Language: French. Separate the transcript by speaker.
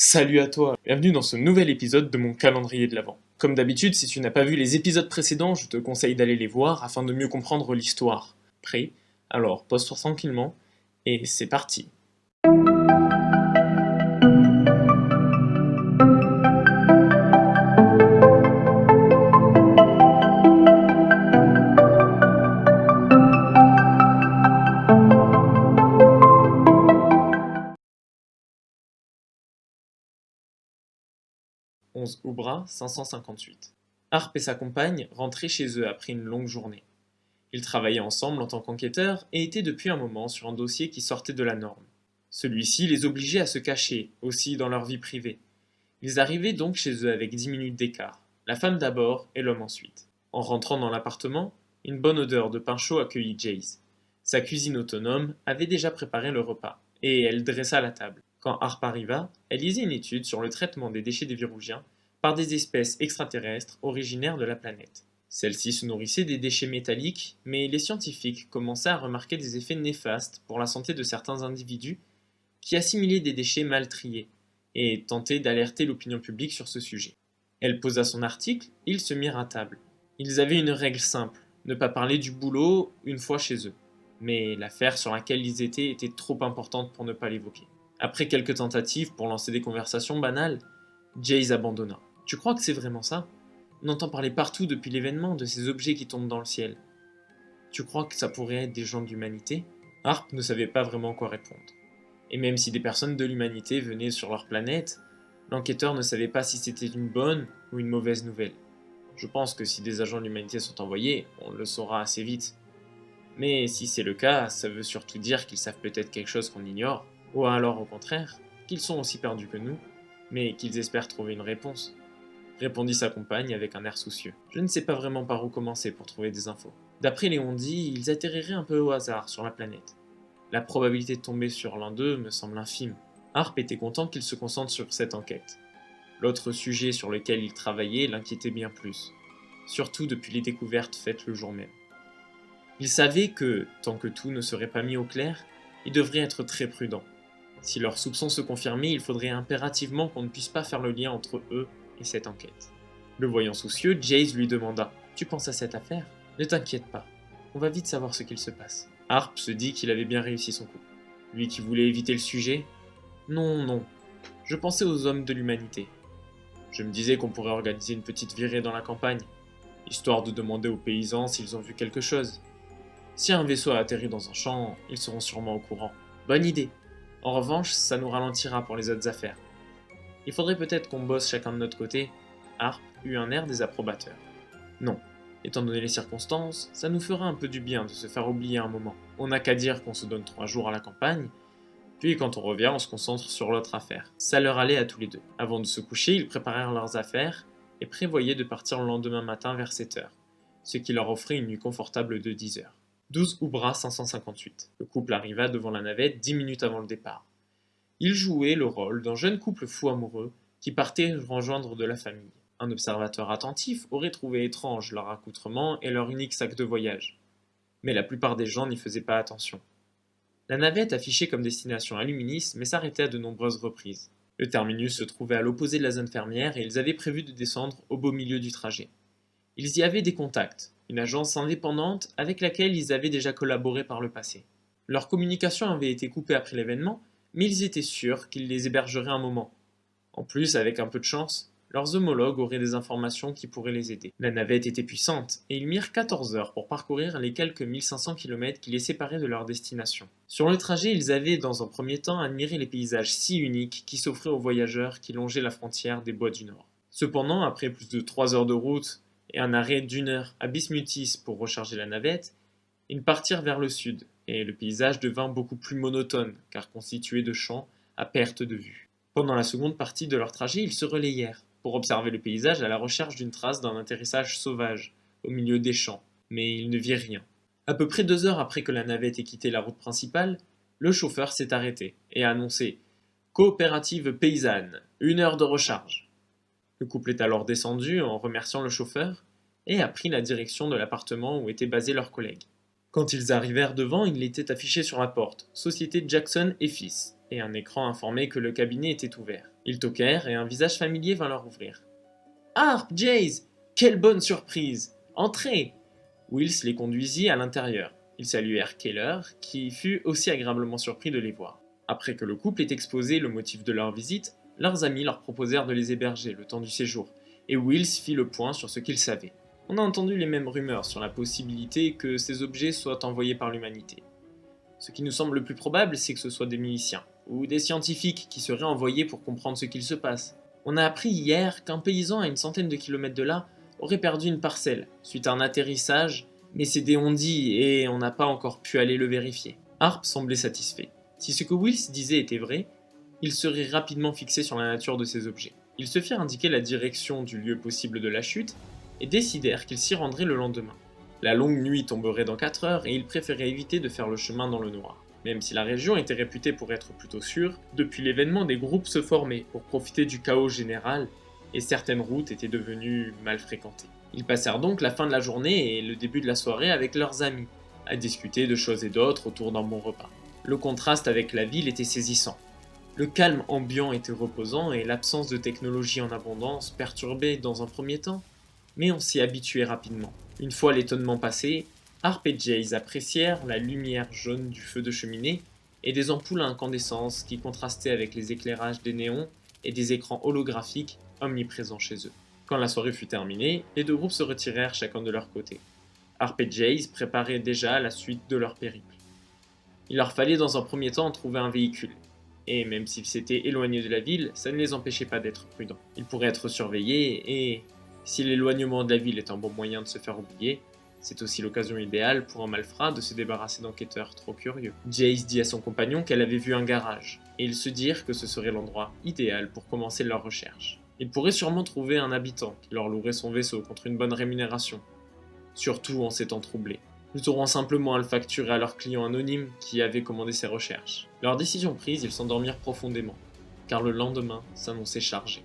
Speaker 1: Salut à toi, bienvenue dans ce nouvel épisode de mon calendrier de l'Avent. Comme d'habitude, si tu n'as pas vu les épisodes précédents, je te conseille d'aller les voir afin de mieux comprendre l'histoire. Prêt? Alors pose-toi tranquillement, et c'est parti. 11 Oubra 558. Harp et sa compagne rentraient chez eux après une longue journée. Ils travaillaient ensemble en tant qu'enquêteurs et étaient depuis un moment sur un dossier qui sortait de la norme. Celui-ci les obligeait à se cacher, aussi dans leur vie privée. Ils arrivaient donc chez eux avec 10 minutes d'écart, la femme d'abord et l'homme ensuite. En rentrant dans l'appartement, une bonne odeur de pain chaud accueillit Jace. Sa cuisine autonome avait déjà préparé le repas, et elle dressa la table. Quand Harp arriva, elle lisait une étude sur le traitement des déchets des Vérougiens par des espèces extraterrestres originaires de la planète. Celles-ci se nourrissaient des déchets métalliques, mais les scientifiques commençaient à remarquer des effets néfastes pour la santé de certains individus qui assimilaient des déchets mal triés, et tentaient d'alerter l'opinion publique sur ce sujet. Elle posa son article, et ils se mirent à table. Ils avaient une règle simple, ne pas parler du boulot une fois chez eux. Mais l'affaire sur laquelle ils étaient était trop importante pour ne pas l'évoquer. Après quelques tentatives pour lancer des conversations banales, Jace abandonna. Tu crois que c'est vraiment ça? On entend parler partout depuis l'événement de ces objets qui tombent dans le ciel. Tu crois que ça pourrait être des gens de l'humanité? Harp ne savait pas vraiment quoi répondre. Et même si des personnes de l'humanité venaient sur leur planète, l'enquêteur ne savait pas si c'était une bonne ou une mauvaise nouvelle. Je pense que si des agents de l'humanité sont envoyés, on le saura assez vite. Mais si c'est le cas, ça veut surtout dire qu'ils savent peut-être quelque chose qu'on ignore, ou alors au contraire, qu'ils sont aussi perdus que nous, mais qu'ils espèrent trouver une réponse, répondit sa compagne avec un air soucieux. Je ne sais pas vraiment par où commencer pour trouver des infos. D'après les on-dit, ils atterriraient un peu au hasard sur la planète. La probabilité de tomber sur l'un d'eux me semble infime. Harp était content qu'il se concentre sur cette enquête. L'autre sujet sur lequel il travaillait l'inquiétait bien plus, surtout depuis les découvertes faites le jour même. Il savait que, tant que tout ne serait pas mis au clair, il devrait être très prudent. Si leurs soupçons se confirmaient, il faudrait impérativement qu'on ne puisse pas faire le lien entre eux et cette enquête. Le voyant soucieux, Jace lui demanda « Tu penses à cette affaire? Ne t'inquiète pas, on va vite savoir ce qu'il se passe. » Harp se dit qu'il avait bien réussi son coup. Lui qui voulait éviter le sujet? Non, non. Je pensais aux hommes de l'humanité. Je me disais qu'on pourrait organiser une petite virée dans la campagne, histoire de demander aux paysans s'ils ont vu quelque chose. Si un vaisseau a atterri dans un champ, ils seront sûrement au courant. Bonne idée. En revanche, ça nous ralentira pour les autres affaires. Il faudrait peut-être qu'on bosse chacun de notre côté. Harp eut un air désapprobateur. Non. Étant donné les circonstances, ça nous fera un peu du bien de se faire oublier un moment. On n'a qu'à dire qu'on se donne 3 jours à la campagne, puis quand on revient, on se concentre sur l'autre affaire. Ça leur allait à tous les deux. Avant de se coucher, ils préparèrent leurs affaires et prévoyaient de partir le lendemain matin vers 7h, ce qui leur offrait une nuit confortable de 10 heures. 12 Oubra 558. Le couple arriva devant la navette 10 minutes avant le départ. Ils jouaient le rôle d'un jeune couple fou amoureux qui partait rejoindre de la famille. Un observateur attentif aurait trouvé étrange leur accoutrement et leur unique sac de voyage. Mais la plupart des gens n'y faisaient pas attention. La navette affichait comme destination Aluminis, mais s'arrêtait à de nombreuses reprises. Le terminus se trouvait à l'opposé de la zone fermière et ils avaient prévu de descendre au beau milieu du trajet. Ils y avaient des contacts, une agence indépendante avec laquelle ils avaient déjà collaboré par le passé. Leur communication avait été coupée après l'événement, mais ils étaient sûrs qu'ils les hébergeraient un moment. En plus, avec un peu de chance, leurs homologues auraient des informations qui pourraient les aider. La navette était puissante, et ils mirent 14 heures pour parcourir les quelques 1500 km qui les séparaient de leur destination. Sur le trajet, ils avaient dans un premier temps admiré les paysages si uniques qui s'offraient aux voyageurs qui longeaient la frontière des bois du Nord. Cependant, après plus de 3 heures de route et un arrêt d'1 heure à Bismuthis pour recharger la navette, ils partirent vers le sud, et le paysage devint beaucoup plus monotone, car constitué de champs à perte de vue. Pendant la seconde partie de leur trajet, ils se relayèrent, pour observer le paysage à la recherche d'une trace d'un atterrissage sauvage, au milieu des champs, mais ils ne virent rien. À peu près 2 heures après que la navette ait quitté la route principale, le chauffeur s'est arrêté, et a annoncé « Coopérative paysanne, 1 heure de recharge ». Le couple est alors descendu en remerciant le chauffeur, et a pris la direction de l'appartement où étaient basés leurs collègues. Quand ils arrivèrent devant, il était affiché sur la porte « Société Jackson et Fils » et un écran informait que le cabinet était ouvert. Ils toquèrent et un visage familier vint leur ouvrir. Harp, Jace, quelle bonne surprise! Entrez! Wills les conduisit à l'intérieur. Ils saluèrent Keller, qui fut aussi agréablement surpris de les voir. Après que le couple ait exposé le motif de leur visite, leurs amis leur proposèrent de les héberger le temps du séjour, et Wills fit le point sur ce qu'il savait. On a entendu les mêmes rumeurs sur la possibilité que ces objets soient envoyés par l'humanité. Ce qui nous semble le plus probable, c'est que ce soient des miliciens, ou des scientifiques qui seraient envoyés pour comprendre ce qu'il se passe. On a appris hier qu'un paysan à une centaine de kilomètres de là aurait perdu une parcelle, suite à un atterrissage, mais c'est des on-dit et on n'a pas encore pu aller le vérifier. Harp semblait satisfait. Si ce que Wills disait était vrai, il serait rapidement fixé sur la nature de ces objets. Ils se firent indiquer la direction du lieu possible de la chute et décidèrent qu'ils s'y rendraient le lendemain. La longue nuit tomberait dans 4 heures et ils préféraient éviter de faire le chemin dans le noir. Même si la région était réputée pour être plutôt sûre, depuis l'événement des groupes se formaient pour profiter du chaos général et certaines routes étaient devenues mal fréquentées. Ils passèrent donc la fin de la journée et le début de la soirée avec leurs amis, à discuter de choses et d'autres autour d'un bon repas. Le contraste avec la ville était saisissant. Le calme ambiant était reposant et l'absence de technologie en abondance perturbait dans un premier temps, mais on s'y habituait rapidement. Une fois l'étonnement passé, Harp et Jace apprécièrent la lumière jaune du feu de cheminée et des ampoules à incandescence qui contrastaient avec les éclairages des néons et des écrans holographiques omniprésents chez eux. Quand la soirée fut terminée, les deux groupes se retirèrent chacun de leur côté. Harp et Jace préparaient déjà la suite de leur périple. Il leur fallait dans un premier temps trouver un véhicule, et même s'ils s'étaient éloignés de la ville, ça ne les empêchait pas d'être prudents. Ils pourraient être surveillés, et si l'éloignement de la ville est un bon moyen de se faire oublier, c'est aussi l'occasion idéale pour un malfrat de se débarrasser d'enquêteurs trop curieux. Jace dit à son compagnon qu'elle avait vu un garage, et ils se dirent que ce serait l'endroit idéal pour commencer leur recherche. Ils pourraient sûrement trouver un habitant qui leur louerait son vaisseau contre une bonne rémunération, surtout en ces temps troublés. Ils auront simplement à le facturer à leur client anonyme qui avait commandé ces recherches. Leur décision prise, ils s'endormirent profondément, car le lendemain s'annonçait chargé.